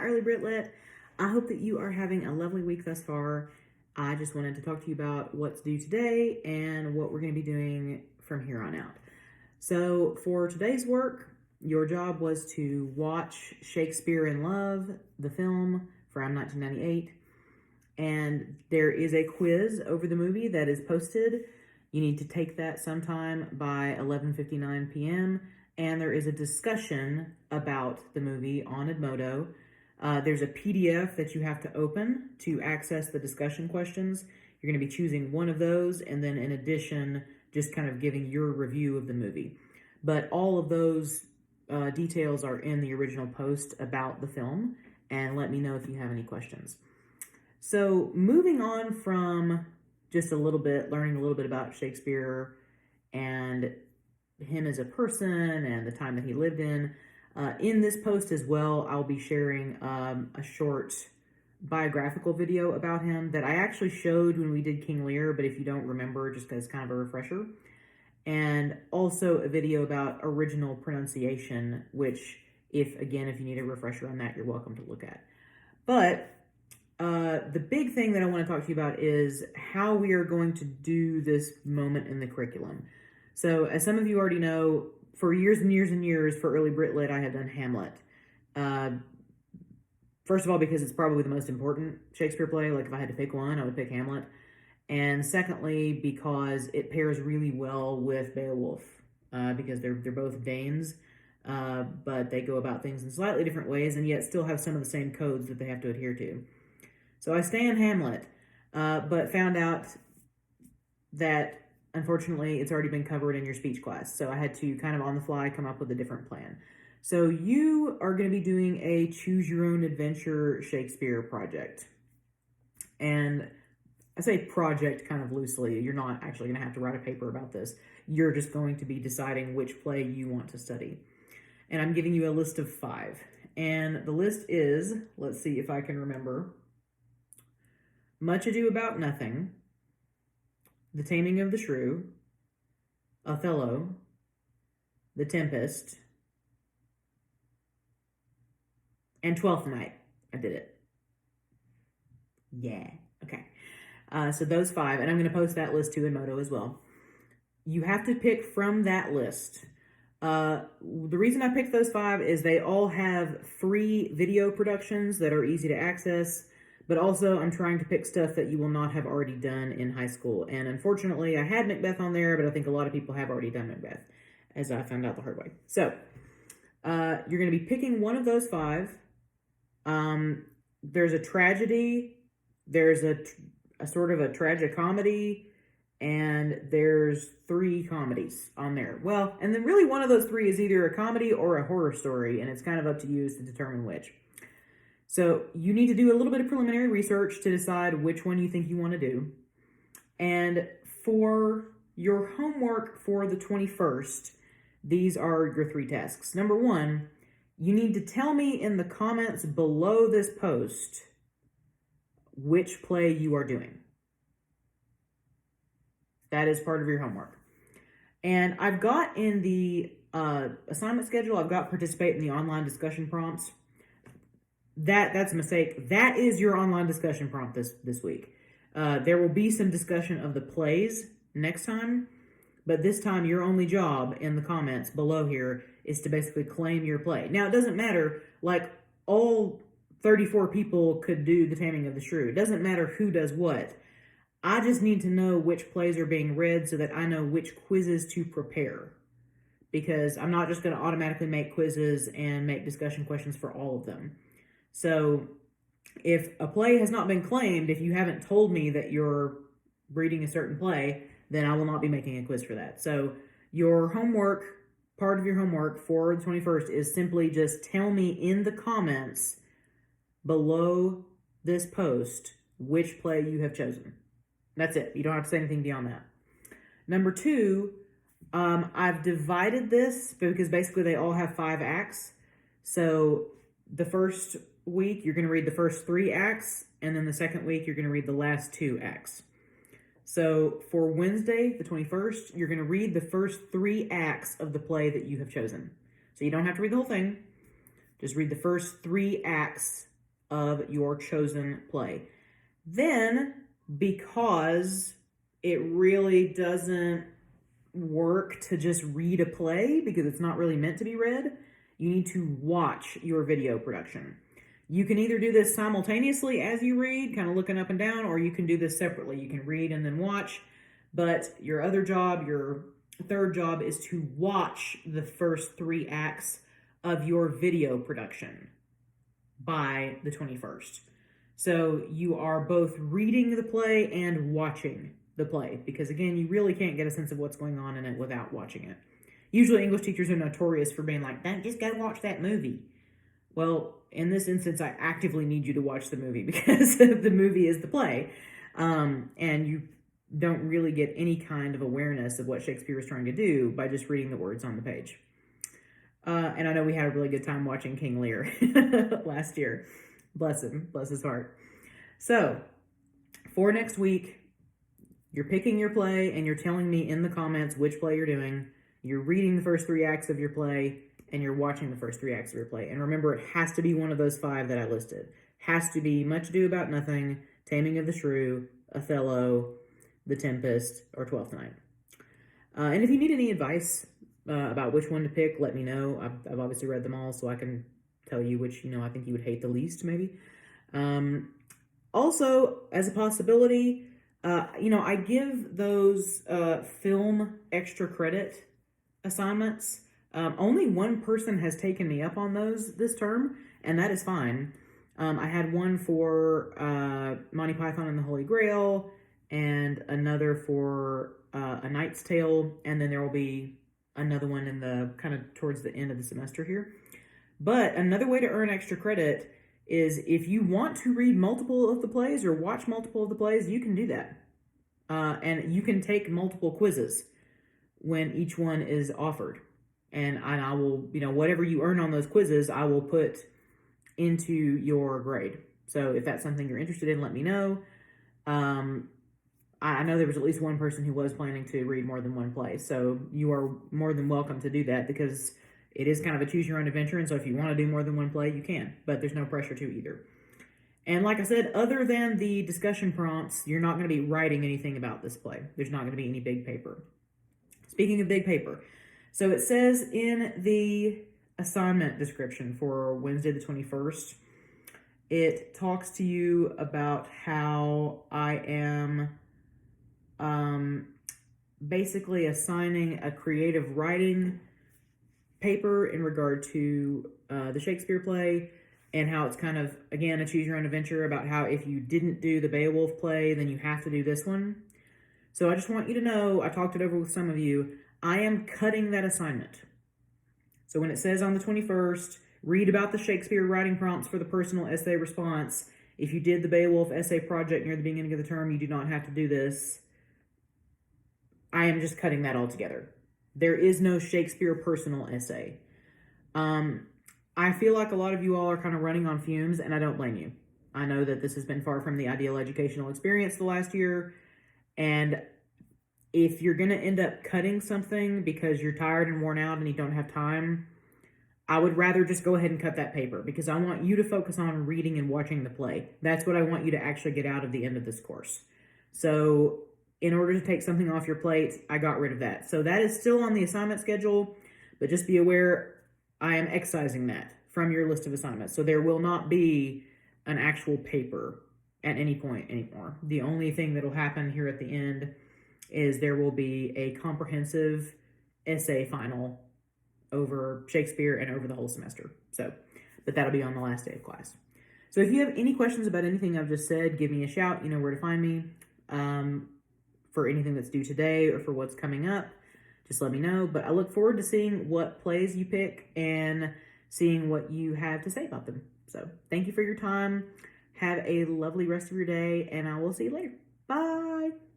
Early Britlet. I hope that you are having a lovely week thus far. I just wanted to talk to you about what's due today and what we're going to be doing from here on out. So for today's work, your job was to watch Shakespeare in Love, the film from 1998. And there is a quiz over the movie that is posted. You need to take that sometime by 11:59 p.m. And there is a discussion about the movie on Edmodo. There's a PDF that you have to open to access the discussion questions. You're going to be choosing one of those, and then in addition, just kind of giving your review of the movie. But all of those details are in the original post about the film, and let me know if you have any questions. So moving on from just a little bit, learning a little bit about Shakespeare and him as a person and the time that he lived in this post as well, I'll be sharing a short biographical video about him that I actually showed when we did King Lear, but if you don't remember, just as kind of a refresher. And also a video about original pronunciation, which if you need a refresher on that, you're welcome to look at. But the big thing that I want to talk to you about is how we are going to do this moment in the curriculum. So as some of you already know, for years and years and years for Early Britlit, I have done Hamlet. First of all, because it's probably the most important Shakespeare play. Like if I had to pick one, I would pick Hamlet. And secondly, because it pairs really well with Beowulf, because they're both Danes, but they go about things in slightly different ways and yet still have some of the same codes that they have to adhere to. So I stay in Hamlet, but found out that unfortunately it's already been covered in your speech class. So I had to kind of on the fly come up with a different plan. So you are going to be doing a choose your own adventure Shakespeare project. And I say project kind of loosely. You're not actually going to have to write a paper about this. You're just going to be deciding which play you want to study. And I'm giving you a list of 5. And the list is, let's see if I can remember, Much Ado About Nothing, The Taming of the Shrew, Othello, The Tempest, and Twelfth Night. I did it. Yeah. Okay. So those 5, and I'm going to post that list to Edmodo as well. You have to pick from that list. The reason I picked those 5 is they all have free video productions that are easy to access, but also I'm trying to pick stuff that you will not have already done in high school. And unfortunately, I had Macbeth on there, but I think a lot of people have already done Macbeth, as I found out the hard way. So you're going to be picking one of those 5. There's a tragedy, there's a sort of a tragicomedy, and there's 3 comedies on there. Well, and then really one of those 3 is either a comedy or a horror story, and it's kind of up to you to determine which. So you need to do a little bit of preliminary research to decide which one you think you want to do. And for your homework for the 21st, these are your 3 tasks. Number 1, you need to tell me in the comments below this post which play you are doing. That is part of your homework. And I've got in the assignment schedule, I've got participate in the online discussion prompts. That's a mistake. That is your online discussion prompt this week. There will be some discussion of the plays next time, but this time your only job in the comments below here is to basically claim your play. Now, it doesn't matter, like all 34 people could do The Taming of the Shrew. It doesn't matter who does what. I just need to know which plays are being read so that I know which quizzes to prepare. Because I'm not just going to automatically make quizzes and make discussion questions for all of them. So if a play has not been claimed, if you haven't told me that you're reading a certain play, then I will not be making a quiz for that. So your homework, part of your homework for the 21st is simply just tell me in the comments below this post which play you have chosen. That's it. You don't have to say anything beyond that. Number 2, I've divided this because basically they all have 5 acts. So the first week, you're going to read the first 3 acts, and then the second week, you're going to read the last 2 acts. So for Wednesday, the 21st, you're going to read the first 3 acts of the play that you have chosen. So you don't have to read the whole thing. Just read the first 3 acts of your chosen play. Then, because it really doesn't work to just read a play because it's not really meant to be read, you need to watch your video production. You can either do this simultaneously as you read, kind of looking up and down, or you can do this separately. You can read and then watch, but your other job, your third job, is to watch the first 3 acts of your video production by the 21st. So you are both reading the play and watching the play, because again, you really can't get a sense of what's going on in it without watching it. Usually English teachers are notorious for being like, just go watch that movie. Well, in this instance, I actively need you to watch the movie because the movie is the play. And you don't really get any kind of awareness of what Shakespeare is trying to do by just reading the words on the page. And I know we had a really good time watching King Lear last year. Bless him, bless his heart. So, for next week, you're picking your play and you're telling me in the comments which play you're doing. You're reading the first 3 acts of your play and you're watching the first 3 acts of your play. And remember, it has to be one of those 5 that I listed. Has to be Much Ado About Nothing, Taming of the Shrew, Othello, The Tempest, or Twelfth Night. And if you need any advice about which one to pick, let me know. I've obviously read them all, so I can tell you which, I think you would hate the least, maybe. Also, as a possibility, I give those film extra credit assignments. Only one person has taken me up on those this term, and that is fine. I had one for Monty Python and the Holy Grail, and another for A Knight's Tale, and then there will be another one in the kind of towards the end of the semester here. But another way to earn extra credit is if you want to read multiple of the plays or watch multiple of the plays, you can do that. And you can take multiple quizzes when each one is offered. And I will, whatever you earn on those quizzes, I will put into your grade. So if that's something you're interested in, let me know. I know there was at least one person who was planning to read more than one play. So you are more than welcome to do that because it is kind of a choose your own adventure. And so if you want to do more than one play, you can, but there's no pressure to either. And like I said, other than the discussion prompts, you're not going to be writing anything about this play. There's not going to be any big paper. Speaking of big paper, so it says in the assignment description for Wednesday the 21st, it talks to you about how I am basically assigning a creative writing paper in regard to the Shakespeare play, and how it's kind of, again, a choose your own adventure about how if you didn't do the Beowulf play, then you have to do this one. So I just want you to know, I talked it over with some of you, I am cutting that assignment. So when it says on the 21st, read about the Shakespeare writing prompts for the personal essay response. If you did the Beowulf essay project near the beginning of the term, you do not have to do this. I am just cutting that all together. There is no Shakespeare personal essay. I feel like a lot of you all are kind of running on fumes, and I don't blame you. I know that this has been far from the ideal educational experience the last year, and if you're going to end up cutting something because you're tired and worn out and you don't have time, I would rather just go ahead and cut that paper because I want you to focus on reading and watching the play. That's what I want you to actually get out of the end of this course. So in order to take something off your plate, I got rid of that. So that is still on the assignment schedule, but just be aware I am excising that from your list of assignments. So there will not be an actual paper at any point anymore. The only thing that will happen here at the end is there will be a comprehensive essay final over Shakespeare and over the whole semester. But that'll be on the last day of class. So if you have any questions about anything I've just said, give me a shout. You know where to find me. For anything that's due today or for what's coming up, just let me know. But I look forward to seeing what plays you pick and seeing what you have to say about them. So thank you for your time. Have a lovely rest of your day, and I will see you later. Bye.